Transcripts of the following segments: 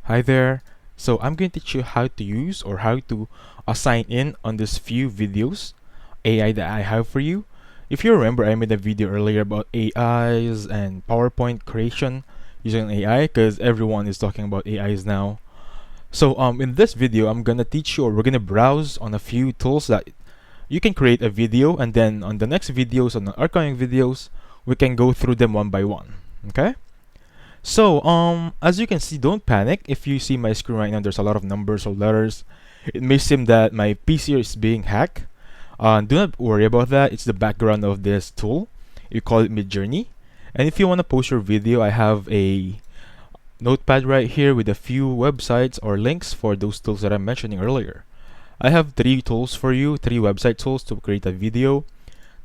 Hi there. So I'm going to teach you how to use or how to sign in on this few videos AI that I have for you. If you remember, I made a video earlier about AIs and PowerPoint creation using AI because everyone is talking about AIs now. So in this video, I'm gonna teach you, or we're gonna browse on a few tools that you can create a video, and then on the next videos, on the upcoming videos, we can go through them one by one. Okay? So, as you can see, don't panic. If you see my screen right now, there's a lot of numbers or letters. It may seem that my PC is being hacked. Do not worry about that. It's the background of this tool. You call it Midjourney. And if you want to post your video, I have a notepad right here with a few websites or links for those tools that I'm mentioning earlier. I have three tools for you, three website tools to create a video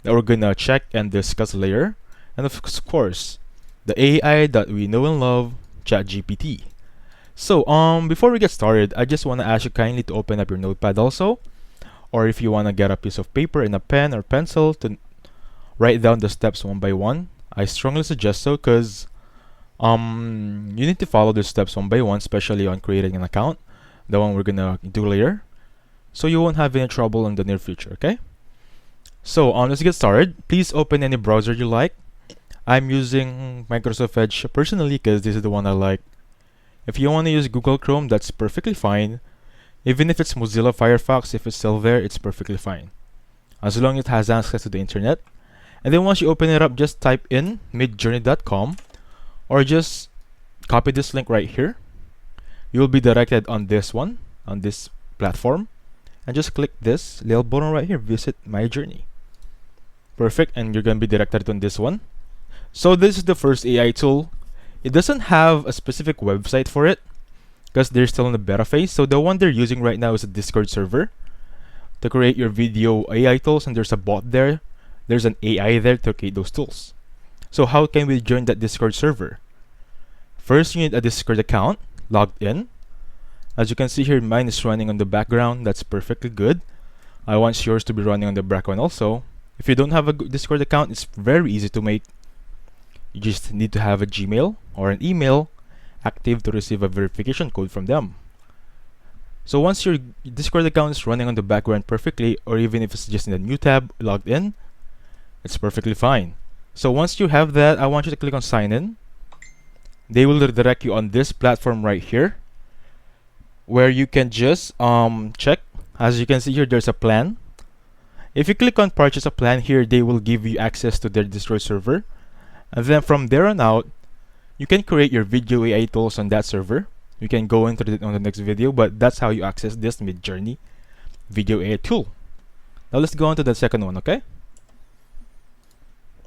that we're gonna check and discuss later. And of course, the AI that we know and love, ChatGPT. So, before we get started, I just want to ask you kindly to open up your notepad also, or if you want to get a piece of paper and a pen or pencil to write down the steps one by one. I strongly suggest so because you need to follow the steps one by one, especially on creating an account, the one we're gonna do later, so you won't have any trouble in the near future. Okay? So, let's get started. Please open any browser you like. I'm using Microsoft Edge personally because this is the one I like. If you want to use Google Chrome, that's perfectly fine. Even if it's Mozilla Firefox, if it's still there, it's perfectly fine. As long as it has access to the internet. And then once you open it up, just type in midjourney.com or just copy this link right here. You'll be directed on this one, on this platform. And just click this little button right here, visit my journey. Perfect, and you're going to be directed on this one. So this is the first AI tool. It doesn't have a specific website for it because they're still in the beta phase. So the one they're using right now is a Discord server to create your video AI tools, and there's a bot there. There's an AI there to create those tools. So how can we join that Discord server? First, you need a Discord account, logged in. As you can see here, mine is running on the background. That's perfectly good. I want yours to be running on the background also. If you don't have a Discord account, it's very easy to make. You just need to have a Gmail or an email active to receive a verification code from them. So once your Discord account is running on the background perfectly, or even if it's just in a new tab logged in, it's perfectly fine. So once you have that, I want you to click on sign in. They will redirect you on this platform right here, where you can just check. As you can see here, there's a plan. If you click on purchase a plan here, they will give you access to their Discord server. And then from there on out, you can create your video AI tools on that server. You can go into it on the next video, but that's how you access this Midjourney video AI tool. Now let's go on to the second one, okay?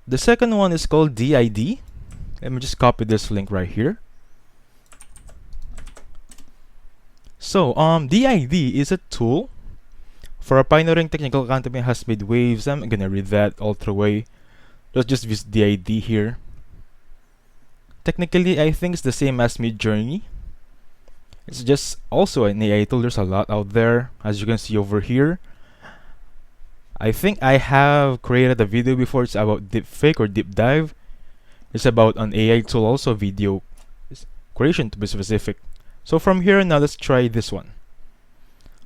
The second one is called DID. Let me just copy this link right here. So, DID is a tool for a pioneering technical company has made waves. I'm gonna read that all the way. Let's just visit DID here. Technically, I think it's the same as Midjourney. It's just also an AI tool. There's a lot out there, as you can see over here. I think I have created a video before. It's about deepfake or deep dive. It's about an AI tool, also video creation to be specific. So from here now, let's try this one.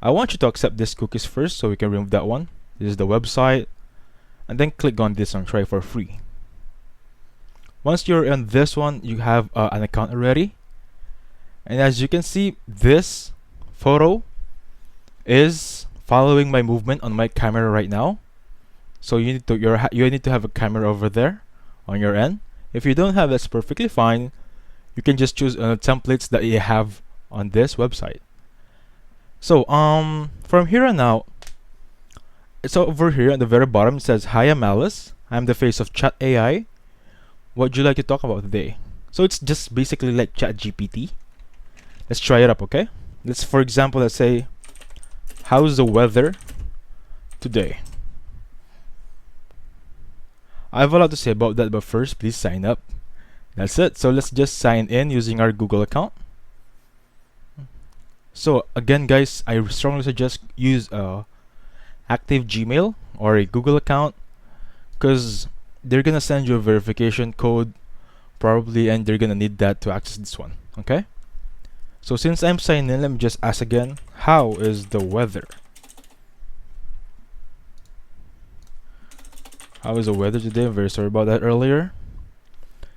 I want you to accept these cookies first so we can remove that one. This is the website. And then click on this one, try for free. Once you're on this one, you have an account already. And as you can see, this photo is following my movement on my camera right now. So you need to have a camera over there on your end. If you don't have, that's perfectly fine. You can just choose templates that you have on this website. So from here on out, it's over here at the very bottom. It says, "Hi, I'm Alice. I'm the face of Chat AI. What would you like to talk about today?" So it's just basically like ChatGPT. Let's try it up, okay? For example, let's say, "How's the weather today?" I have a lot to say about that, but first, please sign up. That's it. So let's just sign in using our Google account. So again, guys, I strongly suggest use active Gmail or a Google account because they're gonna send you a verification code probably, and they're gonna need that to access this one. Okay, So since I'm signed in, let me just ask again, how is the weather? How is the weather today? I'm very sorry about that earlier.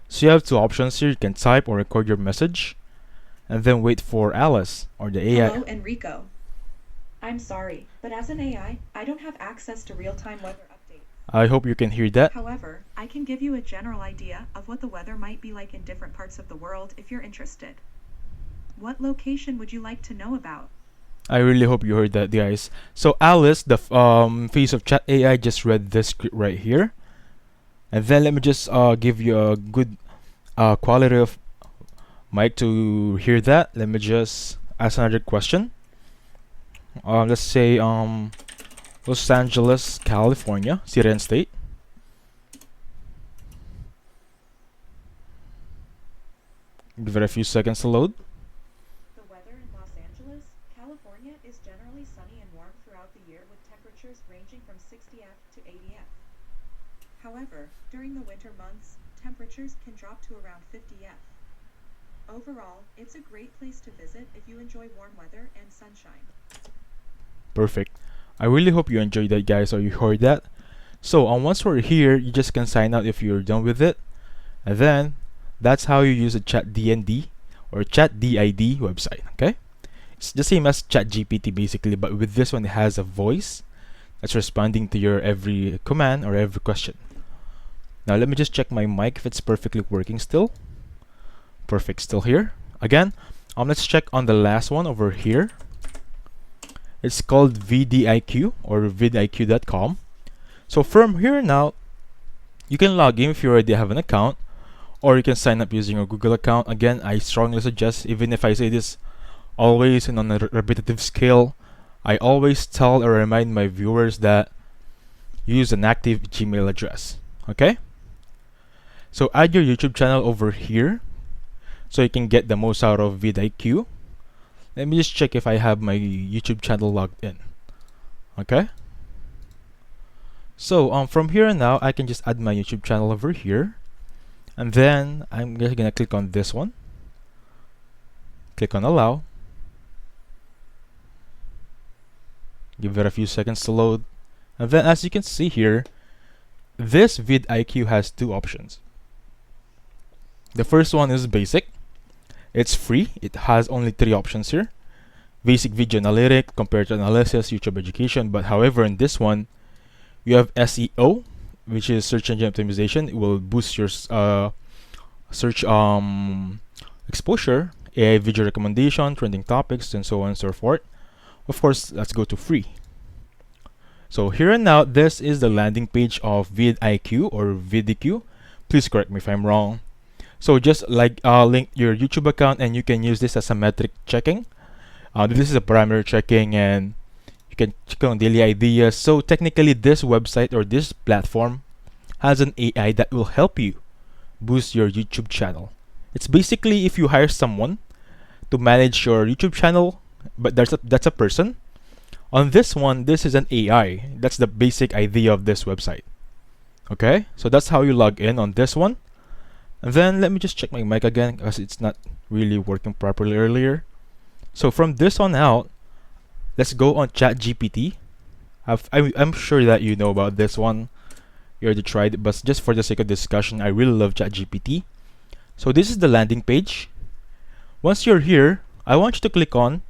So you have two options here. You can type or record your message and then wait for Alice or the AI. Hello, Enrico. I'm sorry, but as an AI, I don't have access to real-time weather updates. I hope you can hear that. However, I can give you a general idea of what the weather might be like in different parts of the world if you're interested. What location would you like to know about? I really hope you heard that, guys. So Alice, the face of Chat AI, just read this script right here. And then let me just give you a good quality of mic to hear that. Let me just ask another question. Let's say Los Angeles, California, city and state. Give it a few seconds to load. The weather in Los Angeles, California is generally sunny and warm throughout the year with temperatures ranging from 60°F to 80°F. However, during the winter months, temperatures can drop to around 50°F. Overall, it's a great place to visit if you enjoy warm weather and sunshine. Perfect. I really hope you enjoyed that, guys, or you heard that. So once we're here, you just can sign out if you're done with it. And then that's how you use a ChatDND or ChatDID website. Okay, it's the same as ChatGPT basically, but with this one it has a voice that's responding to your every command or every question. Now let me just check my mic if it's perfectly working still. Perfect, still here. Again, let's check on the last one over here. It's called VDIQ or vidiq.com. So from here now, you can log in if you already have an account, or you can sign up using your Google account. Again, I strongly suggest, even if I say this always and on a repetitive scale, I always tell or remind my viewers that use an active Gmail address. Okay? So add your YouTube channel over here so you can get the most out of vidIQ. Let me just check if I have my YouTube channel logged in. Okay? So from here on now, I can just add my YouTube channel over here. And then I'm just gonna click on this one. Click on allow. Give it a few seconds to load. And then as you can see here, this vidIQ has two options. The first one is basic. It's free. It has only three options here: basic video analytic, comparative analysis, YouTube education. But however, in this one, you have SEO, which is search engine optimization. It will boost your search exposure, AI video recommendation, trending topics, and so on and so forth. Of course, let's go to free. So here and now, this is the landing page of vidIQ or vidIQ. Please correct me if I'm wrong. So just like link your YouTube account, and you can use this as a metric checking. This is a primary checking, and you can check on daily ideas. So technically, this website or this platform has an AI that will help you boost your YouTube channel. It's basically if you hire someone to manage your YouTube channel, but that's a person. On this one, this is an AI. That's the basic idea of this website. Okay, so that's how you log in on this one. And then let me just check my mic again because it's not really working properly earlier. So from this on out, let's go on ChatGPT. I'm sure that you know about this one. You already tried it, but just for the sake of discussion, I really love ChatGPT. So this is the landing page. Once you're here, I want you to click on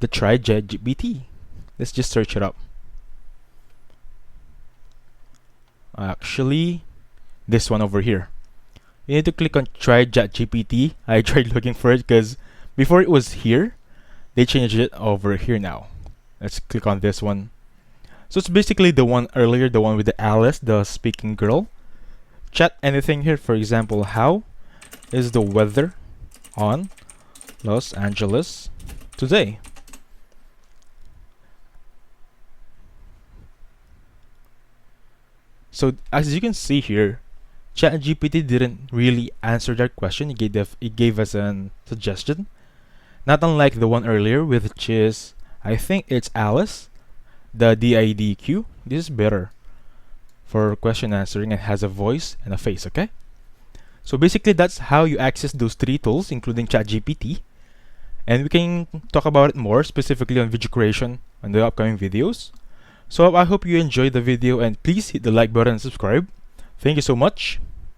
the Try ChatGPT. Let's just search it up. Actually, this one over here. You need to click on Try ChatGPT. I tried looking for it because before it was here, they changed it over here now. Let's click on this one. So it's basically the one earlier, the one with the Alice, the speaking girl. Chat anything here. For example, how is the weather on Los Angeles today? So as you can see here, ChatGPT didn't really answer that question. It gave us a suggestion, not unlike the one earlier, which is, I think it's Alice, the DIDQ. This is better for question answering and has a voice and a face. Okay, so basically that's how you access those three tools, including ChatGPT. and we can talk about it more specifically on video creation on the upcoming videos. So I hope you enjoyed the video, and please hit the like button and subscribe. Thank you so much.